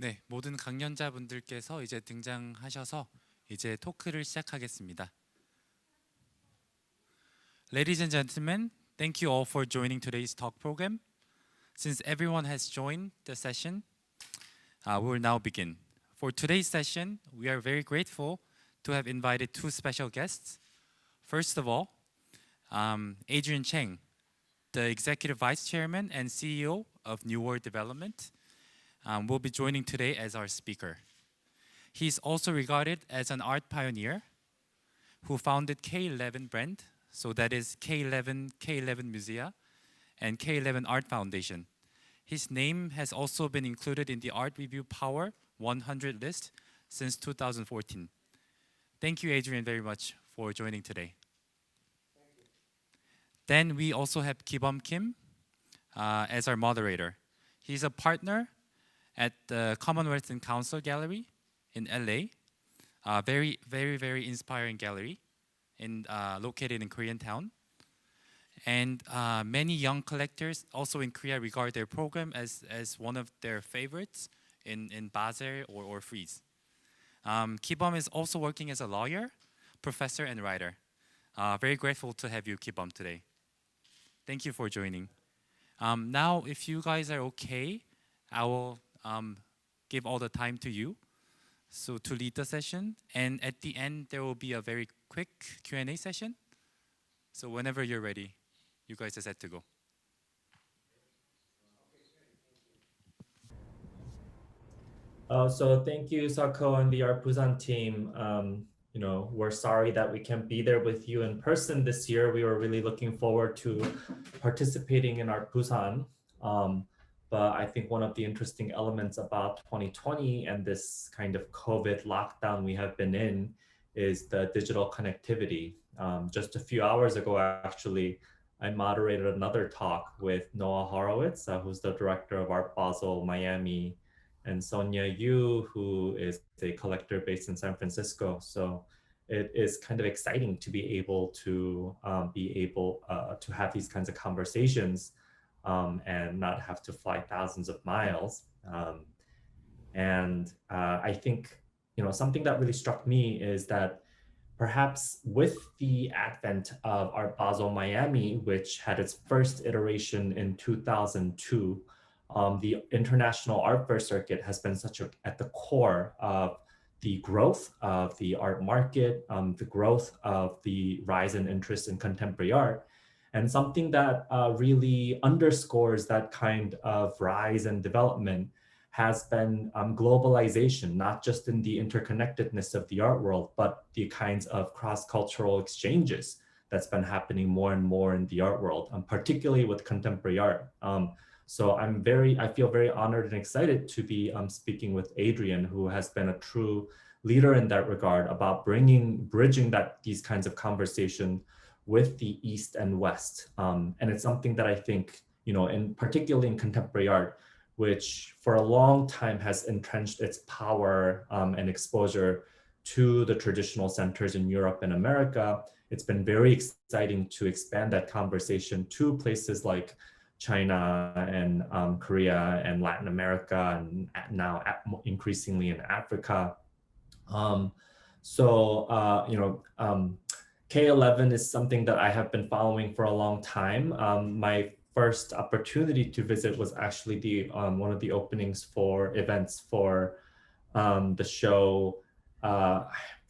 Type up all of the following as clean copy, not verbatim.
네, 모든 강연자분들께서 이제 등장하셔서 이제 토크를 시작하겠습니다. Ladies and gentlemen, thank you all for joining today's talk program. Since everyone has joined the session, we will now begin. For today's session, we are very grateful to have invited two special guests. First of all, Adrian Cheng, the Executive Vice Chairman and CEO of New World Development, will be joining today as our speaker. He's also regarded as an art pioneer who founded K11 brand, so that is K11 Musea and K11 Art Foundation. His name has also been included in the Art Review Power 100 list since 2014. Thank you, Adrian, very much for joining today. Then we also have Kibum Kim as our moderator. He's a partner at the Commonwealth and Council Gallery in LA. Very inspiring gallery located in Koreatown. And many young collectors also in Korea regard their program as one of their favorites in Basel or Frieze. Kibum is also working as a lawyer, professor, and writer. Very grateful to have you, Kibum, today. Thank you for joining. Now, if you guys are okay, I will give all the time to you, so to lead the session. And at the end, there will be a very quick Q&A session. So whenever you're ready, you guys are set to go. So thank you, Sako and the ARTBUSAN team. We're sorry that we can't be there with you in person this year. We were really looking forward to participating in ARTBUSAN. But I think one of the interesting elements about 2020 and this kind of COVID lockdown we have been in is the digital connectivity. Just a few hours ago, actually, I moderated another talk with Noah Horowitz, who's the director of Art Basel Miami, and Sonia Yu, who is a collector based in San Francisco. So it is kind of exciting to be able to have these kinds of conversations and not have to fly thousands of miles. I think something that really struck me is that perhaps with the advent of Art Basel Miami, which had its first iteration in 2002, the international art fair circuit has been at the core of the growth of the art market, the growth of the rise in interest in contemporary art. And something that really underscores that kind of rise and development has been globalization, not just in the interconnectedness of the art world, but the kinds of cross-cultural exchanges that's been happening more and more in the art world, particularly with contemporary art. So I feel very honored and excited to be speaking with Adrian, who has been a true leader in that regard about bridging these kinds of conversation with the East and West. And it's something that I think, particularly in contemporary art, which for a long time has entrenched its power and exposure to the traditional centers in Europe and America. It's been very exciting to expand that conversation to places like China and Korea and Latin America, and now increasingly in Africa. K11 is something that I have been following for a long time. My first opportunity to visit was actually one of the openings for events for the show. I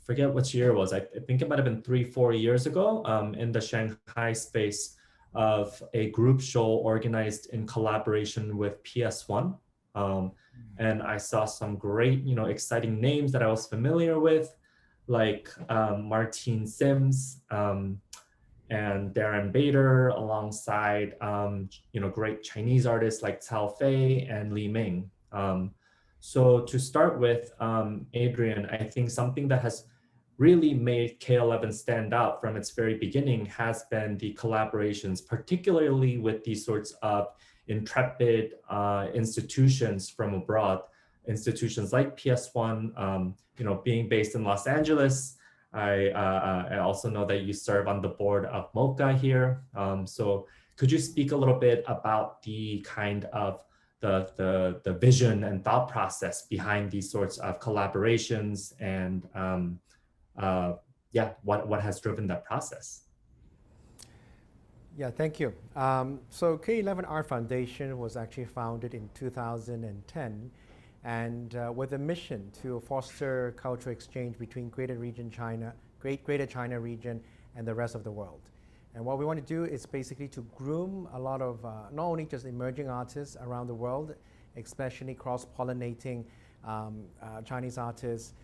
forget which year it was. I think it might have been 3-4 years ago in the Shanghai space of a group show organized in collaboration with PS1. And I saw some great, exciting names that I was familiar with, like Martine Sims and Darren Bader, alongside great Chinese artists like Cao Fei and Li Ming. So to start with, Adrian, I think something that has really made K11 stand out from its very beginning has been the collaborations, particularly with these sorts of intrepid institutions from abroad, institutions like PS1, being based in Los Angeles. I also know that you serve on the board of MoCA here. So could you speak a little bit about the kind of the vision and thought process behind these sorts of collaborations, and what has driven that process? Yeah, thank you. So K11 Art Foundation was actually founded in 2010, and with a mission to foster cultural exchange between Greater China region and the rest of the world. And what we want to do is basically to groom a lot of not only just emerging artists around the world, especially cross-pollinating Chinese artists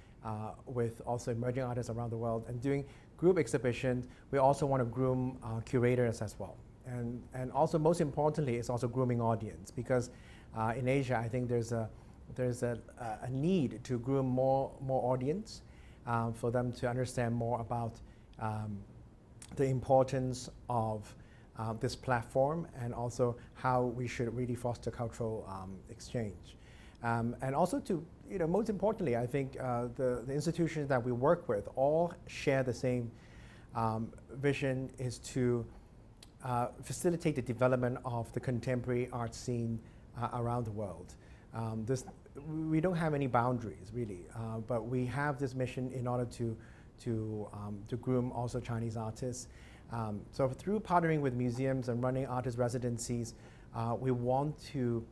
with also emerging artists around the world, and doing group exhibitions. We also want to groom curators as well. And also, most importantly, it's also grooming audience, because in Asia, I think there's a need to groom more audience for them to understand more about the importance of this platform, and also how we should really foster cultural exchange. And also to, most importantly, I think the institutions that we work with all share the same vision, is to facilitate the development of the contemporary art scene around the world. We don't have any boundaries really, but we have this mission in order to groom also Chinese artists. So through partnering with museums and running artist residencies, we want to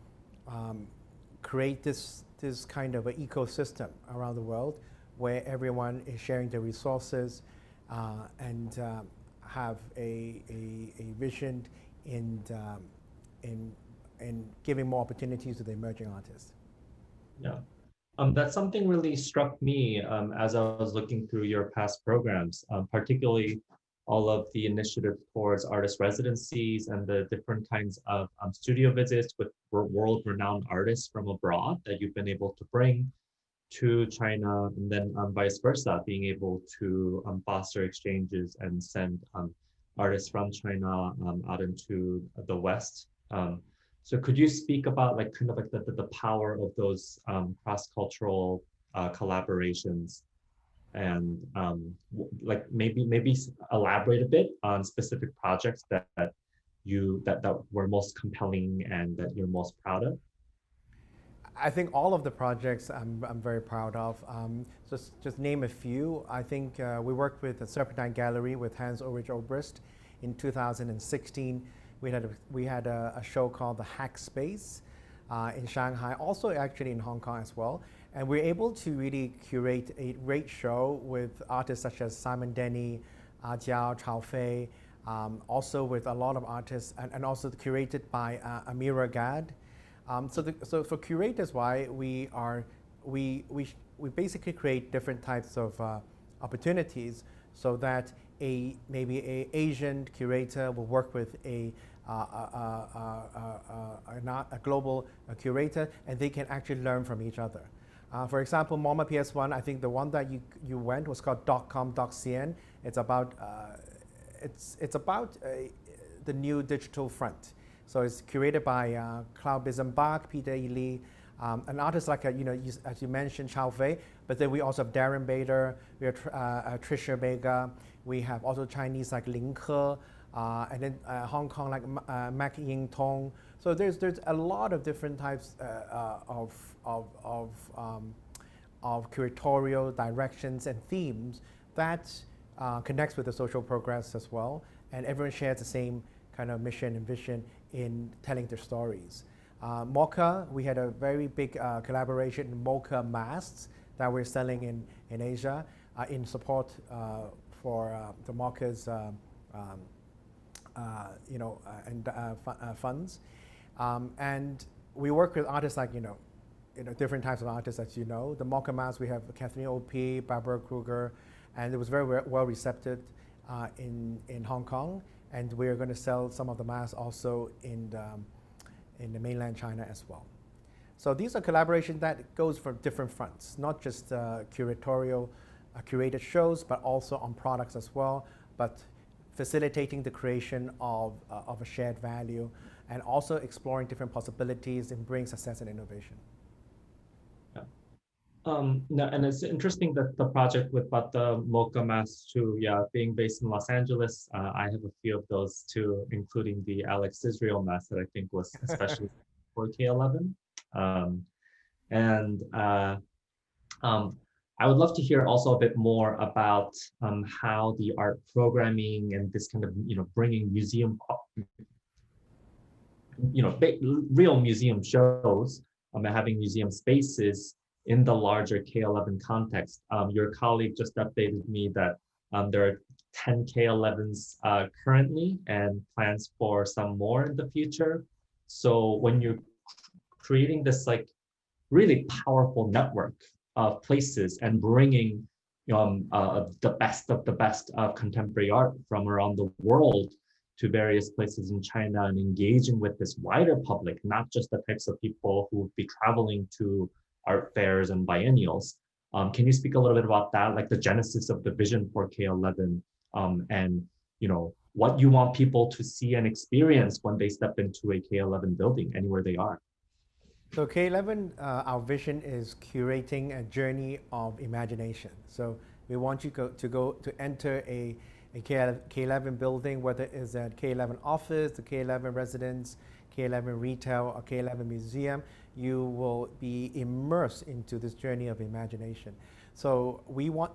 create this kind of an ecosystem around the world where everyone is sharing their resources and have a vision in giving more opportunities to the emerging artists. Yeah. That's something really struck me as I was looking through your past programs, particularly all of the initiatives towards artist residencies and the different kinds of studio visits with world-renowned artists from abroad that you've been able to bring to China, and then vice versa, being able to foster exchanges and send artists from China out into the West. So could you speak about the power of those cross-cultural collaborations, and maybe elaborate a bit on specific projects that were most compelling and that you're most proud of? I think all of the projects I'm very proud of. Just name a few. I think we worked with the Serpentine Gallery with Hans Ulrich Obrist in 2016. We had a show called The Hack Space in Shanghai, also actually in Hong Kong as well. And we're able to really curate a great show with artists such as Simon Denny, Jiao, Chao Fei, also with a lot of artists, and also curated by Amira Gad. So for curators, why we basically create different types of opportunities, so that maybe a Asian curator will work with a global curator, and they can actually learn from each other. For example, MoMA PS1, I think the one that you went was called .com.cn. It's about the new digital front. So it's curated by Cloud Bizenbach, Peter Lee, an artist like as you mentioned, Chao Fei. But then we also have Darren Bader, we have Tricia Vega, we have also Chinese like Lin Ke, and then Hong Kong like Mac Ying Tong. So there's a lot of different types of curatorial directions and themes that connects with the social progress as well, and everyone shares the same kind of mission and vision in telling their stories. Mocha, we had a very big collaboration in Mocha masks that we're selling in Asia in support for the Mocha's funds. And we work with artists like, different types of artists, as you know. The Mocha masks, we have Kathleen O.P., Barbara Kruger, and it was very well received in Hong Kong. And we're going to sell some of the masks also in the mainland China as well. So these are collaborations that goes for different fronts, not just curatorial, curated shows, but also on products as well, but facilitating the creation of a shared value, and also exploring different possibilities and bring success and innovation. And it's interesting that the project with the Mocha masks too, being based in Los Angeles, I have a few of those too, including the Alex Israel mask that I think was especially for K11. And I would love to hear also a bit more about how the art programming and this kind of, bringing museum, real museum shows and having museum spaces in the larger K11 context. Your colleague just updated me that there are 10 K11s currently and plans for some more in the future. So when you're creating this like really powerful network of places and bringing the best of the best of contemporary art from around the world to various places in China and engaging with this wider public, not just the types of people who would be traveling to art fairs and biennials. Can you speak a little bit about that, like the genesis of the vision for K11, and what you want people to see and experience when they step into a K11 building, anywhere they are? So K11, our vision is curating a journey of imagination. So we want you to enter a K11 building, whether it's a K11 office, the K11 residence, K11 retail, or K11 museum. You will be immersed into this journey of imagination. So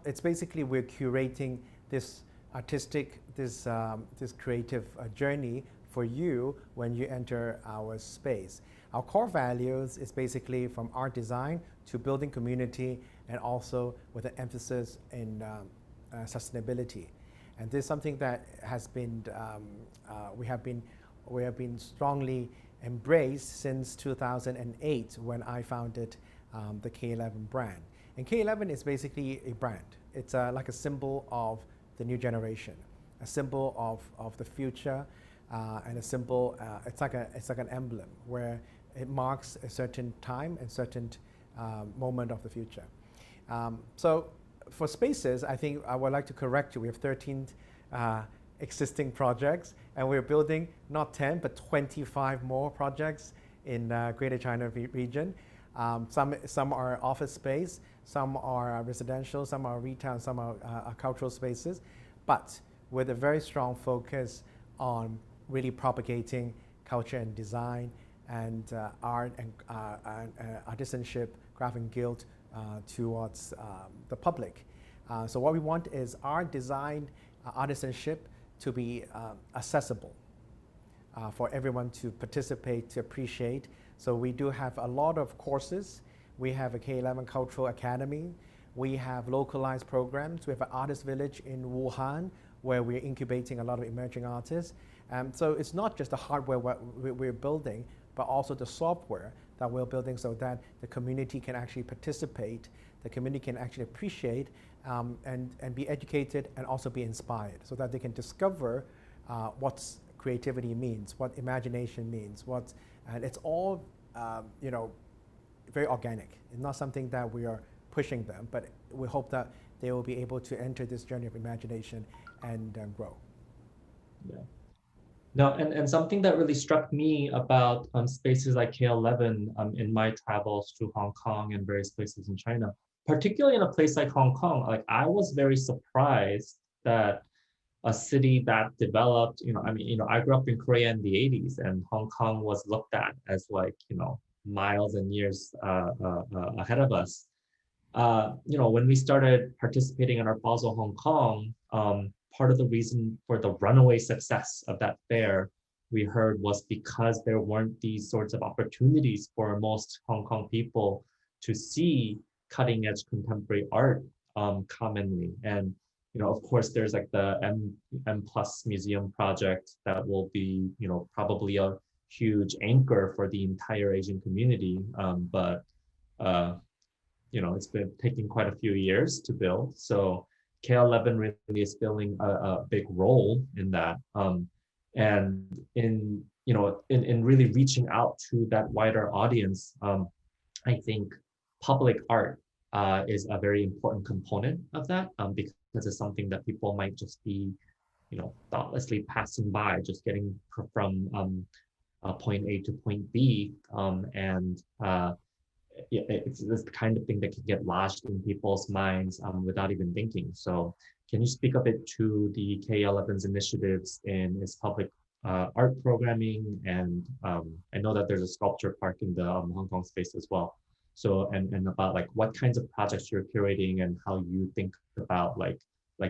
it's basically we're curating this artistic, this creative journey for you when you enter our space. Our core values is basically from art design to building community, and also with an emphasis in sustainability. And this is something that has been we have been strongly embraced since 2008 when I founded the K11 brand. And K11 is basically a brand. It's like a symbol of the new generation, a symbol of the future, and a symbol. It's like an emblem where it marks a certain time and certain moment of the future. So for spaces, I think I would like to correct you. We have 13 existing projects, and we're building not 10 but 25 more projects in Greater China region. Some are office space, some are residential, some are retail, some are cultural spaces, but with a very strong focus on really propagating culture and design and art and artisanship, craft and guild towards the public. So what we want is art, design, artisanship to be accessible for everyone to participate, to appreciate. So we do have a lot of courses. We have a K11 Cultural Academy. We have localized programs. We have an artist village in Wuhan where we're incubating a lot of emerging artists. So it's not just the hardware we're building, but also the software that we're building so that the community can actually participate, the community can actually appreciate and be educated and also be inspired so that they can discover what creativity means, what imagination means, and it's all very organic. It's not something that we are pushing them, but we hope that they will be able to enter this journey of imagination and grow. Yeah. No, and something that really struck me about spaces like K11 in my travels to Hong Kong and various places in China, particularly in a place like Hong Kong, like I was very surprised that a city that developed, I grew up in Korea in the 80s, and Hong Kong was looked at as like, miles and years ahead of us. When we started participating in Art Basel Hong Kong, part of the reason for the runaway success of that fair, we heard, was because there weren't these sorts of opportunities for most Hong Kong people to see cutting edge contemporary art commonly. And, of course, there's like the M Plus Museum project that will be, probably a huge anchor for the entire Asian community. But it's been taking quite a few years to build. So K11 really is filling a big role in that. And in really reaching out to that wider audience, I think public art is a very important component of that, because it's something that people might just be, thoughtlessly passing by, just getting from point A to point B, it's this kind of thing that can get lodged in people's minds without even thinking. So can you speak a bit to the K11's initiatives in its public art programming, and I know that there's a sculpture park in the Hong Kong space as well. So and about like what kinds of projects you're curating and how you think about like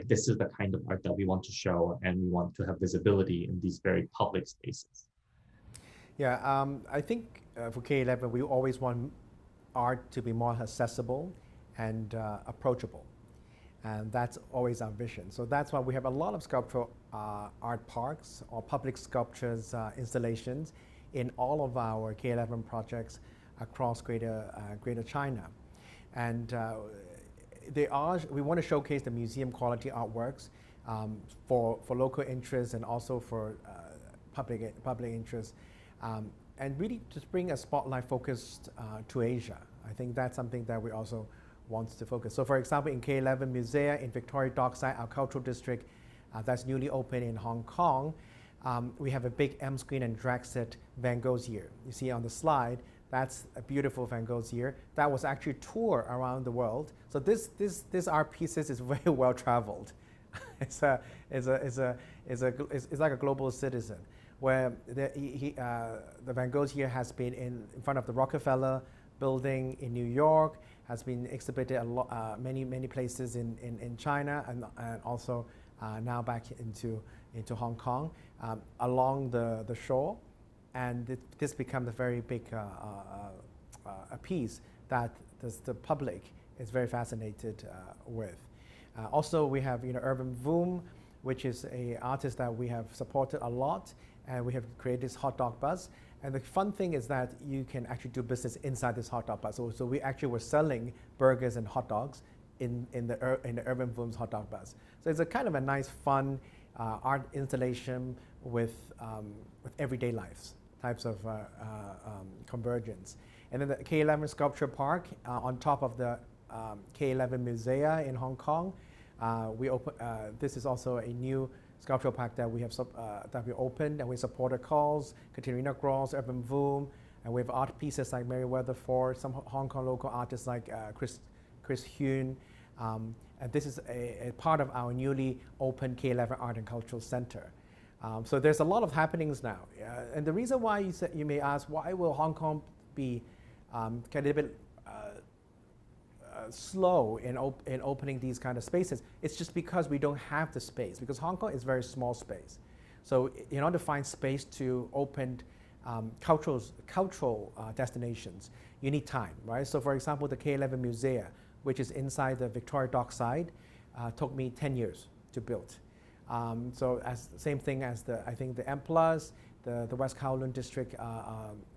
this is the kind of art that we want to show and we want to have visibility in these very public spaces. Yeah, I think for K11, we always want art to be more accessible and approachable. And that's always our vision. So that's why we have a lot of sculptural art parks or public sculptures installations in all of our K11 projects across Greater China. And we want to showcase the museum quality artworks for local interest and also for public interest. And really just bring a spotlight focused to Asia. I think that's something that we also want to focus. So for example, in K11 Musea in Victoria Dockside, our cultural district that's newly opened in Hong Kong, we have a big M screen and drag set Van Gogh's Year. You see on the slide, that's a beautiful Van Gogh's Year. That was actually toured around the world. So this art pieces is very well traveled. It's like a global citizen, where the Van Gogh's Year has been in front of the Rockefeller building in New York, has been exhibited many places in China, and also now back into Hong Kong along the shore, and this becomes a very big a piece that the public is very fascinated with. Also, we have Urban Voom, which is an artist that we have supported a lot, and we have created this hot dog bus. And the fun thing is that you can actually do business inside this hot dog bus. So we actually were selling burgers and hot dogs in the Urban Voom's hot dog bus. So it's a kind of a nice, fun art installation with everyday lives types of convergence. And then the K11 Sculpture Park on top of the K11 Musea in Hong Kong. This is also a new sculptural park that we have that we opened, and we supported calls, Katerina Gross, Urban Voom, and we have art pieces like Mary Weatherford, some Hong Kong local artists like Chris Hune, and this is a part of our newly opened K11 Art and Cultural Center. So there's a lot of happenings now, and the reason why you may ask, why will Hong Kong be kind of a bit slow in opening these kind of spaces? It's just because we don't have the space, because Hong Kong is a very small space. So in order to find space to open cultural destinations, you need time, right? So for example, the K11 Musea, which is inside the Victoria Dockside, took me 10 years to build. So same thing as I think the M+, the West Kowloon District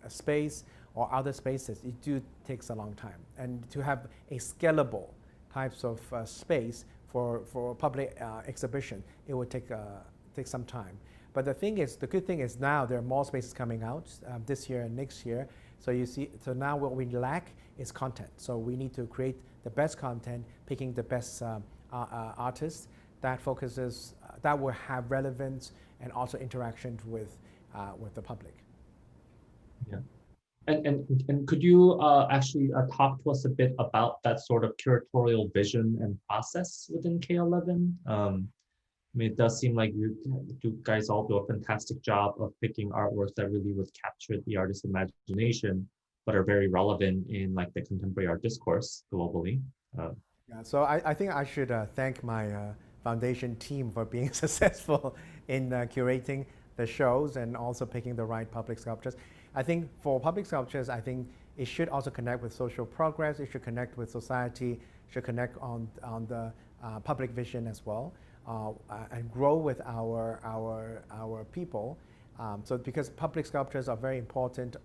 space, or other spaces, it takes a long time. And to have a scalable types of space for public exhibition, it would take some time. But the good thing is now there are more spaces coming out this year and next year. So now what we lack is content. So we need to create the best content, picking the best artists that focuses, that will have relevance and also interaction with the public. Yeah. And could you actually talk to us a bit about that sort of curatorial vision and process within K11? I mean, it does seem like you guys all do a fantastic job of picking artworks that really would capture the artist's imagination, but are very relevant in like the contemporary art discourse globally. Yeah, so I think I should thank my foundation team for being successful in curating the shows and also picking the right public sculptures. I think for public sculptures, I think it should also connect with social progress. It should connect with society. Should connect on the public vision as well, and grow with our people. So because public sculptures are very important,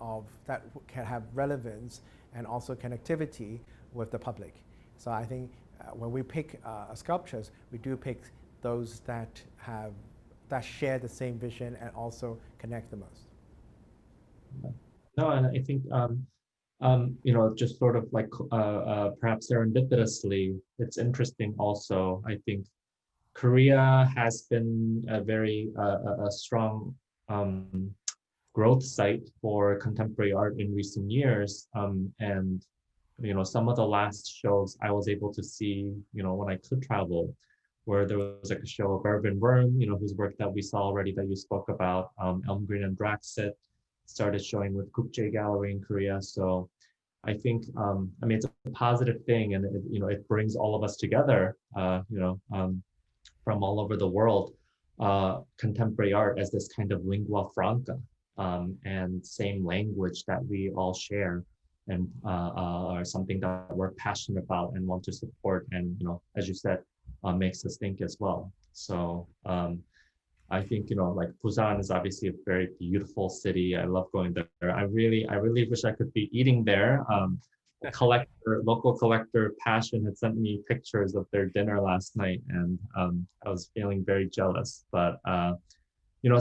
that can have relevance and also connectivity with the public. So I think when we pick sculptures, we do pick those that share the same vision and also connect the most. No, and I think just sort of like perhaps serendipitously, it's interesting also. I think Korea has been a very a strong growth site for contemporary art in recent years, and some of the last shows I was able to see, when I could travel, where there was like a show of Urban Worm, whose work that we saw already that you spoke about. Elm Green and Draxit started showing with Kukje Gallery in Korea. So I think, it's a positive thing, and it brings all of us together, from all over the world, contemporary art as this kind of lingua franca, and same language that we all share, and are something that we're passionate about and want to support, and as you said, makes us think as well. So I think like Busan is obviously a very beautiful city. I love going there. I really wish I could be eating there. Local collector Passion had sent me pictures of their dinner last night, and I was feeling very jealous. But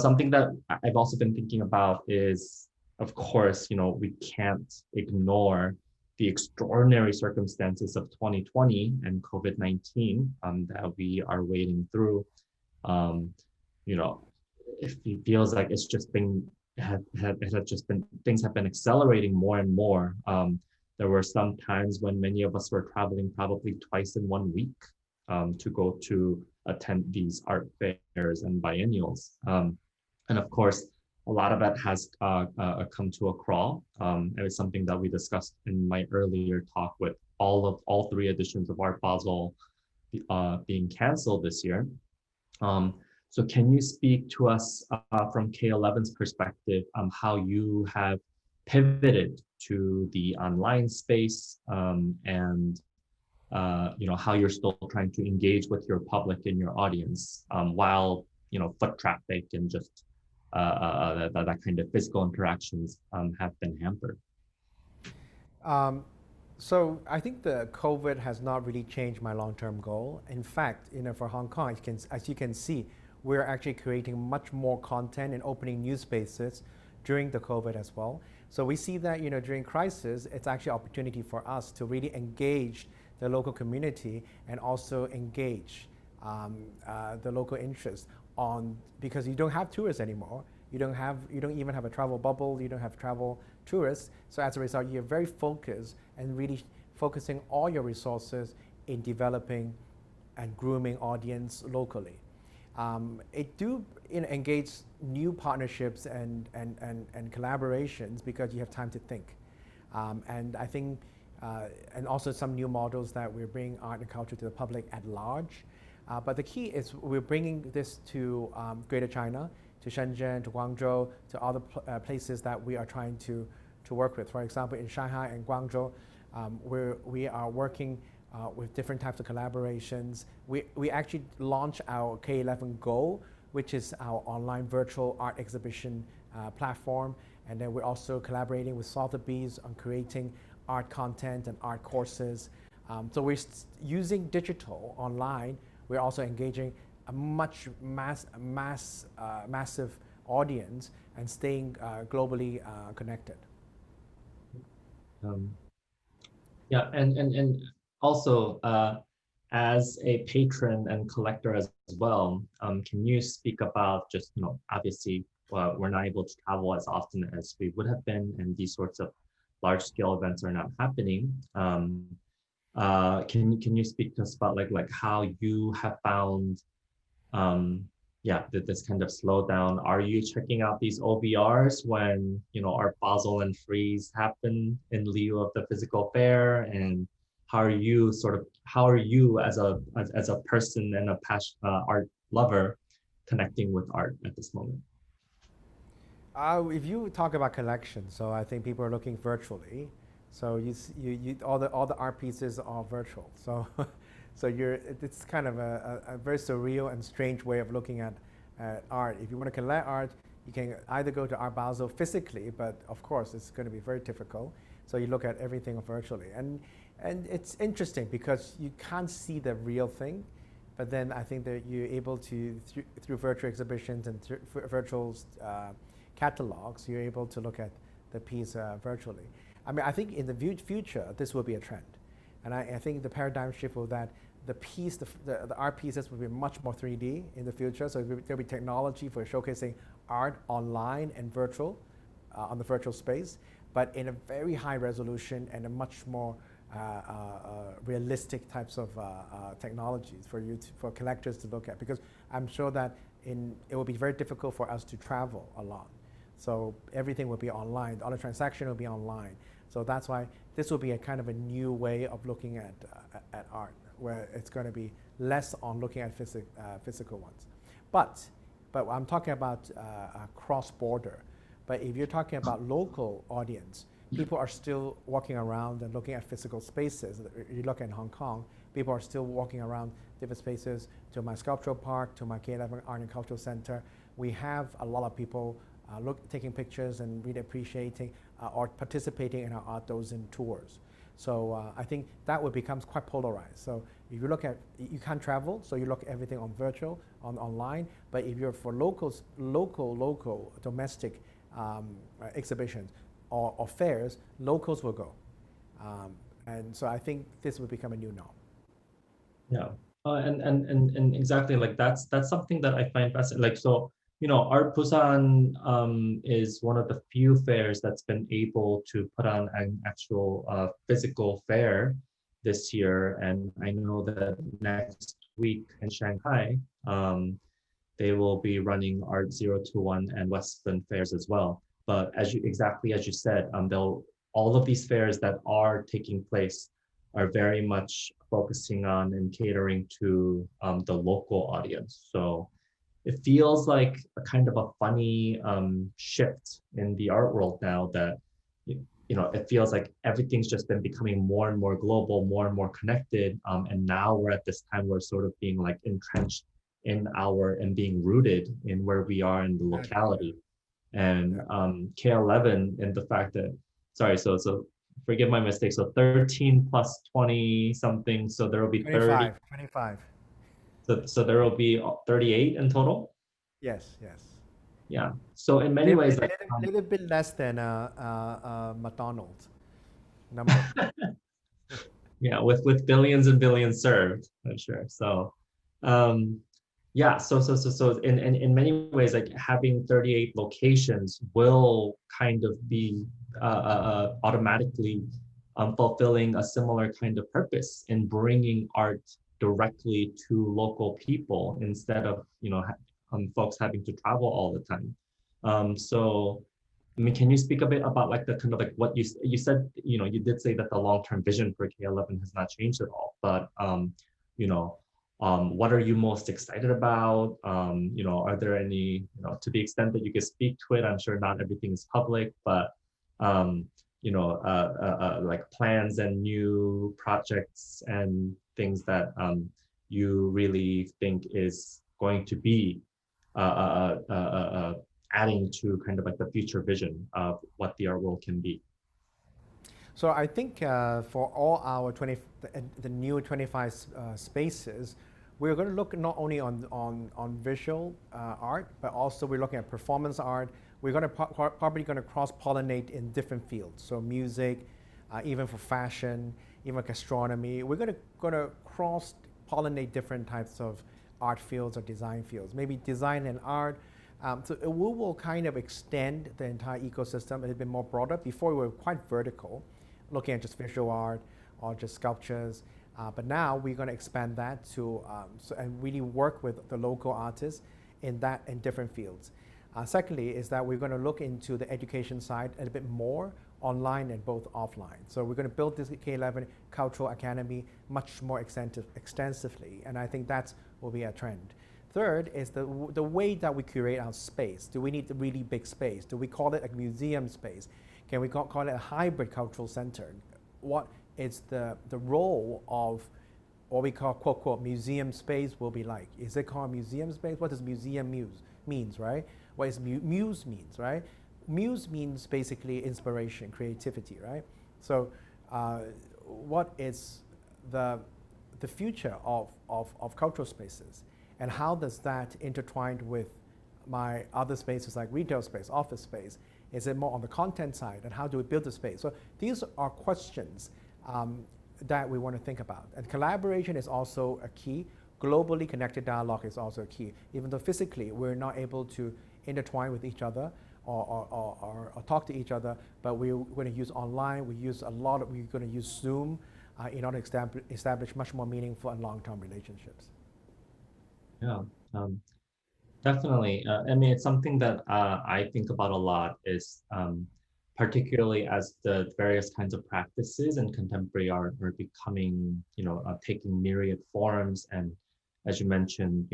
something that I've also been thinking about is, of course, we can't ignore the extraordinary circumstances of 2020 and COVID-19 that we are wading through. It feels like it's just been, things have been accelerating more and more. There were some times when many of us were traveling probably twice in 1 week to go to attend these art fairs and biennials. And of course, a lot of that has come to a crawl. It was something that we discussed in my earlier talk with all 3 editions of Art Basel being canceled this year. So can you speak to us from K11's perspective, how you have pivoted to the online space, and how you're still trying to engage with your public and your audience while foot traffic and just that kind of physical interactions have been hampered? So I think the COVID has not really changed my long-term goal. In fact, for Hong Kong, as you can see, we're actually creating much more content and opening new spaces during the COVID as well. So we see that during crisis, it's actually an opportunity for us to really engage the local community and also engage the local interests because you don't have tourists anymore. You don't even have a travel bubble. You don't have travel tourists. So as a result, you're very focused and really focusing all your resources in developing and grooming audience locally. It do engage new partnerships and collaborations because you have time to think. And I think, and also some new models that we're bringing art and culture to the public at large. But the key is we're bringing this to Greater China, to Shenzhen, to Guangzhou, to other places that we are trying to work with. For example, in Shanghai and Guangzhou, we are working with different types of collaborations. We actually launched our K11 Go, which is our online virtual art exhibition platform. And then we're also collaborating with Sotheby's on creating art content and art courses. So we're using digital online. We're also engaging a much massive audience and staying globally connected. Yeah, and also as a patron and collector as well, can you speak about just, obviously we're not able to travel as often as we would have been, and these sorts of large-scale events are not happening. Can you speak to us about like how you have found this kind of slowdown? Are you checking out these OBRs when Art Basel and Freeze happen in lieu of the physical fair? And how are you as a person and a art lover connecting with art at this moment? If you talk about collections, so I think people are looking virtually. So all the art pieces are virtual. So it's kind of a very surreal and strange way of looking at art. If you want to collect art, you can either go to Art Basel physically, but of course it's going to be very difficult. So you look at everything virtually, and it's interesting because you can't see the real thing, but then I think that you're able to through virtual exhibitions and through virtual catalogs, you're able to look at the piece virtually. I mean, I think in the future, this will be a trend. And I think the paradigm shift will that the art pieces will be much more 3D in the future. So there'll be technology for showcasing art online and virtual, on the virtual space, but in a very high resolution and a much more realistic types of technologies for collectors to look at, because I'm sure that it will be very difficult for us to travel a lot. So everything will be online. All the transaction will be online. So that's why this will be a kind of a new way of looking at art, where it's going to be less on looking at physical ones. But I'm talking about cross-border. But if you're talking about local audience, people are still walking around and looking at physical spaces. You look in Hong Kong, people are still walking around different spaces, to my sculptural park, to my K11 Art and Cultural Center. We have a lot of people taking pictures and really appreciating or participating in our Art Dozen tours. So I think that would become quite polarized. So if you look at, you can't travel, so you look at everything on virtual, online. But if you're for local domestic exhibitions or fairs, locals will go. And so I think this will become a new norm. Yeah, and exactly, like that's something that I find fascinating. Like, so, Art Busan is one of the few fairs that's been able to put on an actual physical fair this year. And I know that next week in Shanghai, they will be running Art 021 and Western fairs as well. But exactly as you said, all of these fairs that are taking place are very much focusing on and catering to the local audience. So it feels like a kind of a funny shift in the art world now, that it feels like everything's just been becoming more and more global, more and more connected, and now we're at this time where sort of being like entrenched and being rooted in where we are in the locality. And K11 and the fact that, sorry, so forgive my mistake, so 13 plus 20 something, so there will be 25. So there will be 38 in total? Yes. Yeah, so in many ways, like a little bit less than McDonald's number. yeah, with billions and billions served, I'm sure. So yeah, so in many ways, like having 38 locations will kind of be automatically fulfilling a similar kind of purpose in bringing art directly to local people, instead of folks having to travel all the time. So I mean, can you speak a bit about like the kind of like what you said, you did say that the long-term vision for K11 has not changed at all, but what are you most excited about? Are there any, to the extent that you can speak to it, I'm sure not everything is public, but like plans and new projects and things that you really think is going to be adding to kind of like the future vision of what the art world can be? So I think for all our the new 25 spaces, we're going to look not only on visual art, but also we're looking at performance art. We're going to probably going to cross-pollinate in different fields. So music, even for fashion, even gastronomy. We're going to cross-pollinate different types of art fields or design fields. Maybe design and art. So we will kind of extend the entire ecosystem a little bit more broader. Before we were quite vertical, looking at just visual art or just sculptures. But now we're going to expand that to and really work with the local artists in different fields. Secondly, is that we're going to look into the education side a little bit more, online and both offline. So we're going to build this K11 Cultural Academy much more extensively, and I think that will be a trend. Third is the way that we curate our space. Do we need a really big space? Do we call it a museum space? Can we call it a hybrid cultural center? What is the role of what we call quote quote museum space will be like? Is it called museum space? What does museum means, right? What is muse means, right? Muse means basically inspiration, creativity, right? So what is the future of cultural spaces, and how does that intertwine with my other spaces like retail space, office space? Is it more on the content side, and how do we build the space? So these are questions that we want to think about. And collaboration is also a key. Globally connected dialogue is also a key. Even though physically we're not able to intertwine with each other or talk to each other, but we're going to use online. We're going to use Zoom. in order to establish much more meaningful and long-term relationships. Yeah, definitely. I mean, it's something that I think about a lot is particularly as the various kinds of practices in contemporary art are becoming, taking myriad forms. And as you mentioned,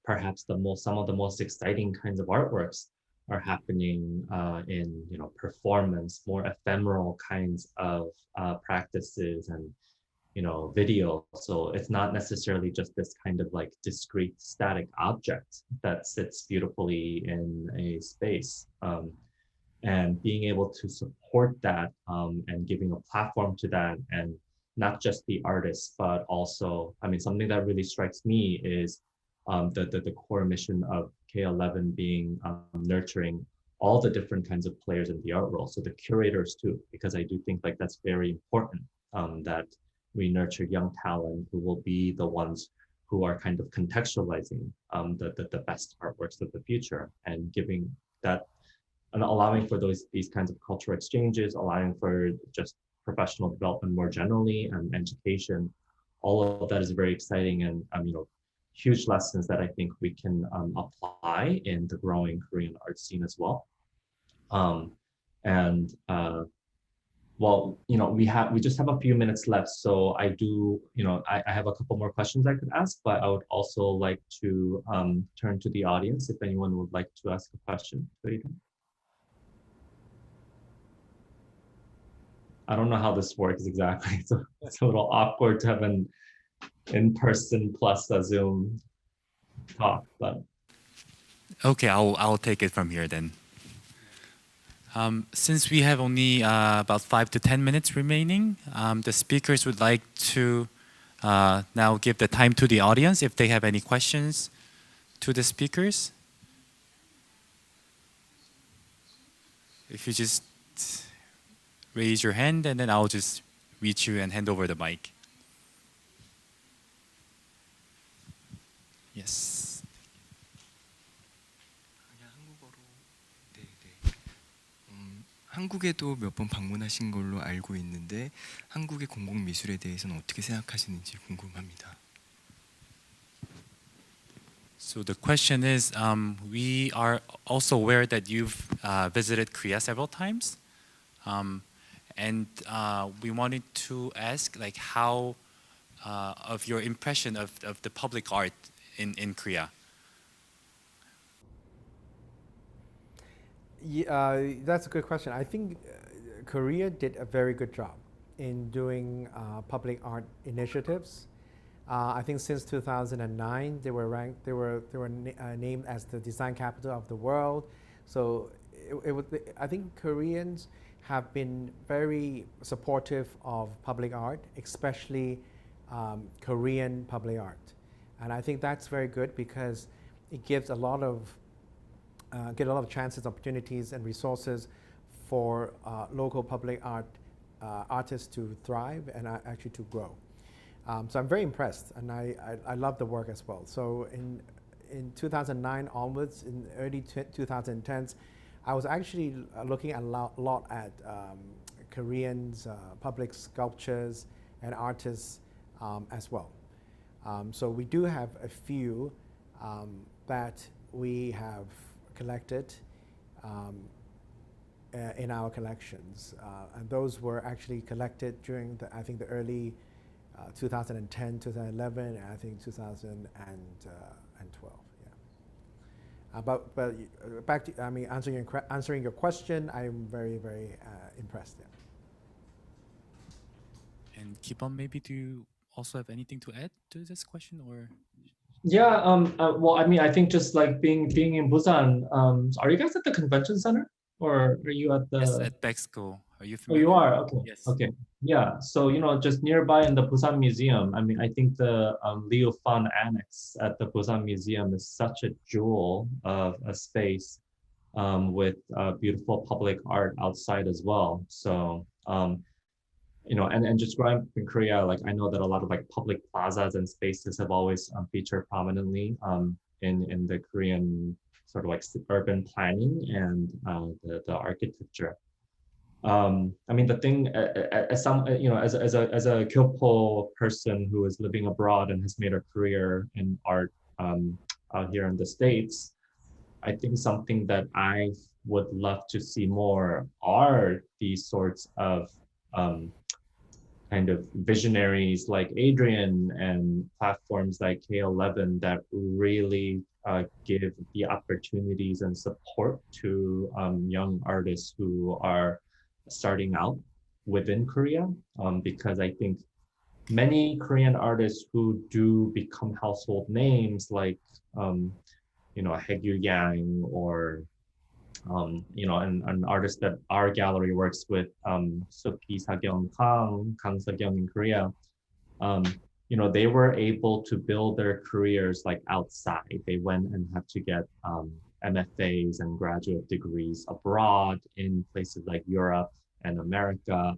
perhaps some of the most exciting kinds of artworks are happening in, performance, more ephemeral kinds of practices and video. So it's not necessarily just this kind of like discrete static object that sits beautifully in a space. And being able to support that and giving a platform to that, and not just the artists, but also, I mean, something that really strikes me is the core mission of K11 being nurturing all the different kinds of players in the art world. So the curators too, because I do think like that's very important, that we nurture young talent who will be the ones who are kind of contextualizing the best artworks of the future, and giving that and allowing for these kinds of cultural exchanges, allowing for just professional development more generally and education. All of that is very exciting and huge lessons that I think we can apply in the growing Korean art scene as well. Well, we just have a few minutes left, so I do, I have a couple more questions I could ask, but I would also like to turn to the audience if anyone would like to ask a question. I don't know how this works exactly, so it's a little awkward to have an in-person plus a Zoom talk, but. Okay, I'll take it from here then. Since we have only about 5 to 10 minutes remaining, the speakers would like to now give the time to the audience if they have any questions to the speakers. If you just raise your hand and then I'll just reach you and hand over the mic. Yes. 한국에도 몇 번 방문하신 걸로 알고 있는데 한국의 공공미술에 대해서는 어떻게 생각하시는지 궁금합니다. So the question is, we are also aware that you've visited Korea several times, and we wanted to ask like how of your impression of the public art in Korea. Yeah, that's a good question. I think Korea did a very good job in doing public art initiatives. I think since 2009, they were ranked. They were named as the design capital of the world. So I think Koreans have been very supportive of public art, especially Korean public art, and I think that's very good because it gives a lot of chances, opportunities, and resources for local public art artists to thrive and actually to grow. So I'm very impressed, and I love the work as well. So in 2009 onwards, in early 2010s, I was actually looking a lot at Koreans, public sculptures and artists as well. So we do have a few that we have collected in our collections, and those were actually collected during I think the early 2010, 2011, and I think 2012. Yeah. But back to answering your question, I'm very impressed. Yeah. And Kibum, maybe do you also have anything to add to this question, or? Yeah, well, I mean, I think just like being in Busan, are you guys at the convention center or are you at the? Yes, at Bexco. Are you Oh, familiar? you are? Okay. Yes. Okay. Yeah. So, just nearby in the Busan Museum, I mean, I think the Liu Fan Annex at the Busan Museum is such a jewel of a space with beautiful public art outside as well. So, and just growing up in Korea, like I know that a lot of like public plazas and spaces have always featured prominently in the Korean sort of like urban planning and the architecture. I mean, the thing, as some, you know, as a Kyopo person who is living abroad and has made a career in art out here in the States, I think something that I would love to see more are these sorts of kind of visionaries like Adrian and platforms like K11 that really give the opportunities and support to young artists who are starting out within Korea, because I think many Korean artists who do become household names like you know, Haegyu Yang or you know, an artist that our gallery works with, Suki Sagyong Kang Sagyong in Korea, you know, they were able to build their careers like outside. They went and had to get MFAs and graduate degrees abroad in places like Europe and America,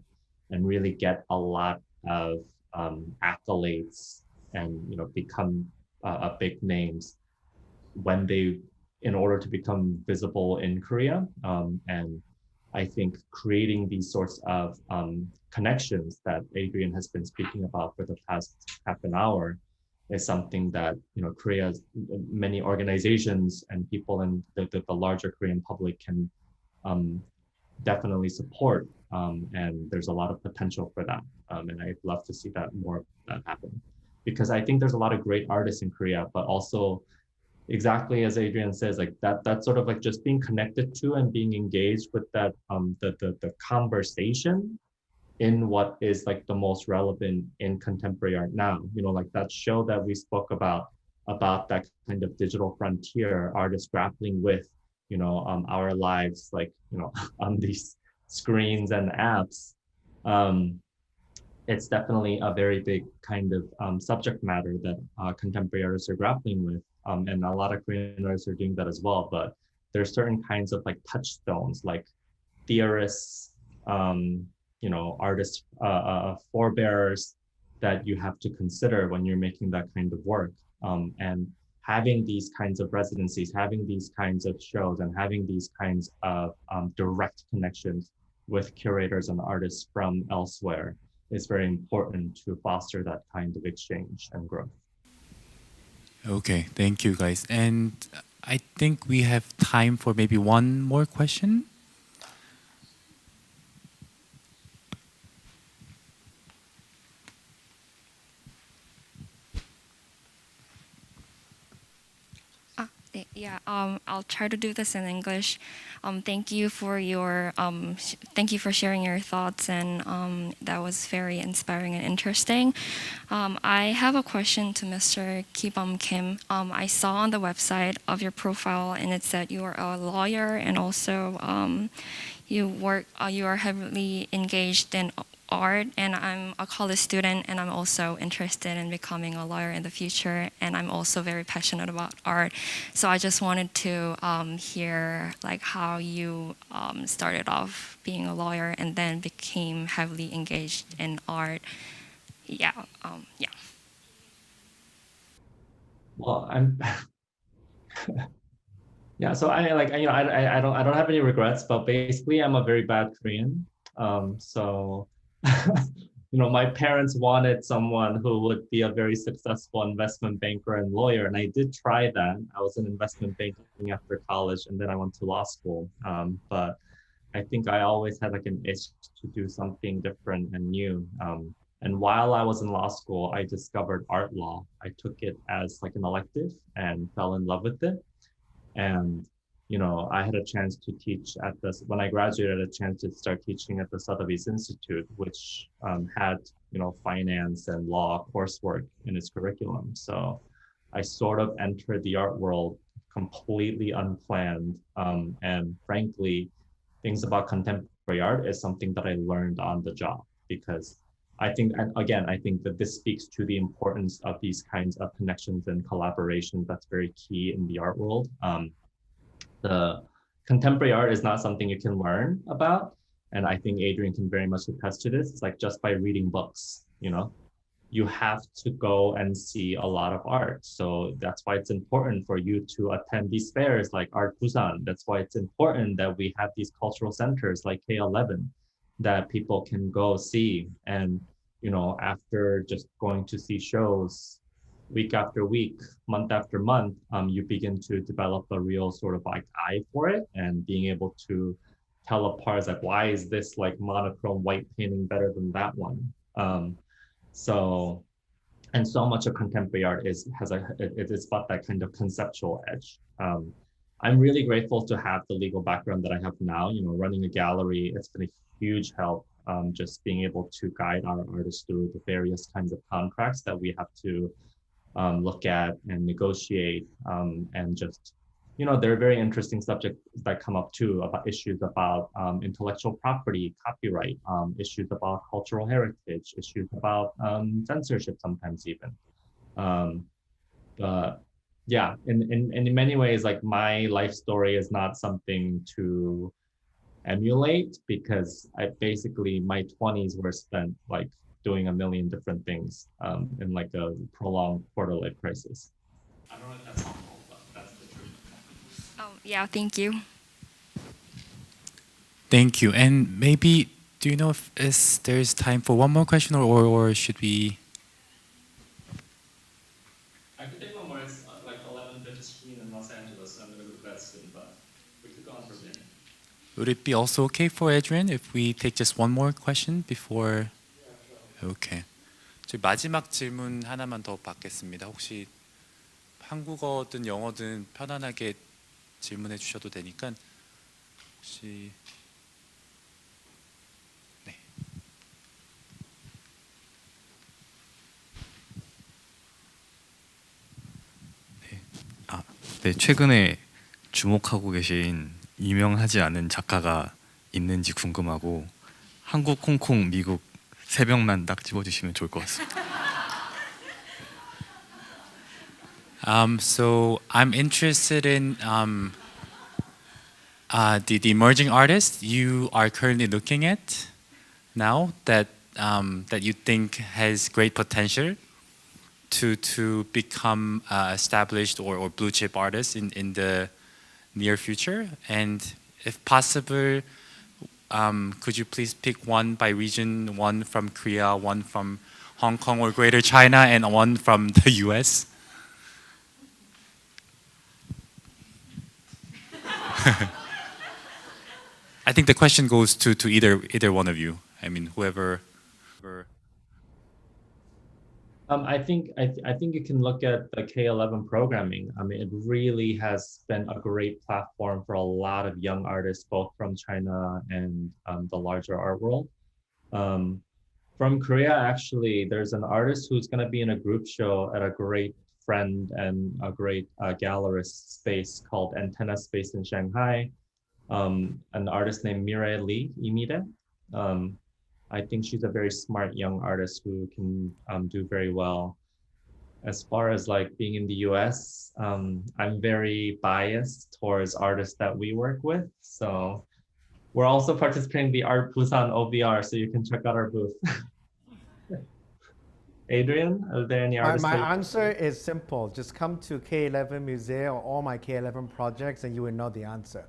and really get a lot of accolades and, you know, become big names when they, in order to become visible in Korea. And I think creating these sorts of connections that Adrian has been speaking about for the past half an hour is something that, you know, Korea's many organizations and people in the larger Korean public can definitely support. And there's a lot of potential for that. And I'd love to see that more of that happen. Because I think there's a lot of great artists in Korea, but also exactly as Adrian says, like that sort of like just being connected to and being engaged with that the conversation in what is like the most relevant in contemporary art now. You know, like that show that we spoke about that kind of digital frontier, artists grappling with, you know, our lives, like, you know, on these screens and apps. It's definitely a very big kind of subject matter that contemporary artists are grappling with. And a lot of Korean artists are doing that as well, but there's certain kinds of like touchstones, like theorists, you know, artists, forebearers that you have to consider when you're making that kind of work. And having these kinds of residencies, having these kinds of shows, and having these kinds of direct connections with curators and artists from elsewhere is very important to foster that kind of exchange and growth. Okay, thank you guys. And I think we have time for maybe one more question. Yeah, I'll try to do this in English. Thank you for your thank you for sharing your thoughts, and that was very inspiring and interesting. I have a question to Mr. Kibum Kim. I saw on the website of your profile, and it said you are a lawyer, and also you are heavily engaged in art, and I'm a college student, and I'm also interested in becoming a lawyer in the future, and I'm also very passionate about art. So I just wanted to hear like how you started off being a lawyer and then became heavily engaged in art. Yeah. Well, I'm yeah, so I like, you know, I don't have any regrets, but basically I'm a very bad Korean. So you know, my parents wanted someone who would be a very successful investment banker and lawyer, and I did try that. I was in investment banking after college, and then I went to law school. But I think I always had like an itch to do something different and new. And while I was in law school, I discovered art law. I took it as like an elective and fell in love with it. And you know, I had a chance to teach at this, when I graduated, a chance to start teaching at the Sotheby's Institute, which had, you know, finance and law coursework in its curriculum. So I sort of entered the art world completely unplanned. And frankly, things about contemporary art is something that I learned on the job, because I think, and again, I think that this speaks to the importance of these kinds of connections and collaboration that's very key in the art world. The contemporary art is not something you can learn about. And I think Adrian can very much attest to this. It's like just by reading books, you know, you have to go and see a lot of art. So that's why it's important for you to attend these fairs like ARTBUSAN. That's why it's important that we have these cultural centers like K11. that people can go see. And, you know, after just going to see shows week after week, month after month, you begin to develop a real sort of like eye for it, and being able to tell apart, like, why is this like monochrome white painting better than that one? So and so much of contemporary art is about that kind of conceptual edge. I'm really grateful to have the legal background that I have now. You know, running a gallery, it's been a huge help. Just being able to guide our artists through the various kinds of contracts that we have to look at and negotiate, and just, you know, there are very interesting subjects that come up too, about issues about intellectual property, copyright, issues about cultural heritage, issues about censorship sometimes even. But yeah, in many ways, like, my life story is not something to emulate, because I basically, my 20s were spent like doing a million different things in like a prolonged quarter-life crisis. I don't know if that's helpful, but that's the truth. Yeah, thank you. Thank you. And maybe, do you know if there's time for one more question, or should we? I could take one more. It's like 11:15 in Los Angeles, so I'm going to go to bed soon, but we could go on for a minute. Would it be also okay for Adrian if we take just one more question before? Okay. 저희 마지막 질문 하나만 더 받겠습니다. 혹시 한국어든 영어든 편안하게 질문해 주셔도 되니까 혹시 네. 네, 최근에 주목하고 계신 유명하지 않은 작가가 있는지 궁금하고, 한국, 홍콩, 미국 세 명만 딱 집어주시면 좋을 것 같습니다. So I'm interested in the emerging artists you are currently looking at now that you think has great potential to become established or blue chip artists in the near future. And if possible, could you please pick one by region, one from Korea, one from Hong Kong or Greater China, and one from the US? I think the question goes to either one of you. I mean, whoever. I think you can look at the K11 programming. I mean, it really has been a great platform for a lot of young artists, both from China and the larger art world. From Korea, actually, there's an artist who's going to be in a group show at a great friend and a great gallerist space called Antenna Space in Shanghai. An artist named Mireille Lee Imide. I think she's a very smart young artist who can do very well. As far as like being in the US, I'm very biased towards artists that we work with. So we're also participating in the ARTBUSAN OBR, so you can check out our booth. Adrian, are there any artists? My answer is simple. Just come to K11 Museum or all my K11 projects and you will know the answer.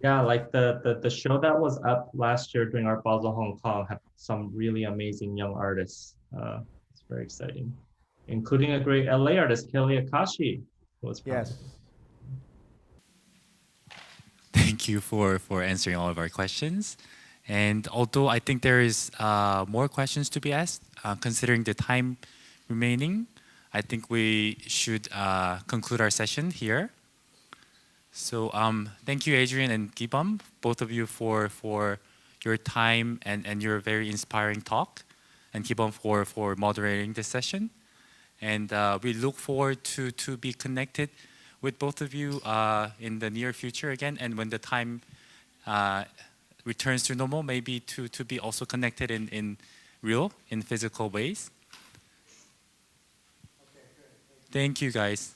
Yeah, like the show that was up last year during Art Basel Hong Kong had some really amazing young artists. It's very exciting, including a great LA artist, Kelly Akashi, who was Yes. Thank you for answering all of our questions. And although I think there is more questions to be asked, considering the time remaining, I think we should conclude our session here. So thank you, Adrian and Kibum, both of you for your time and your very inspiring talk, and Kibum for moderating this session. And we look forward to be connected with both of you in the near future again, and when the time returns to normal, maybe to be also connected in physical ways. Okay, great. Thank you, guys.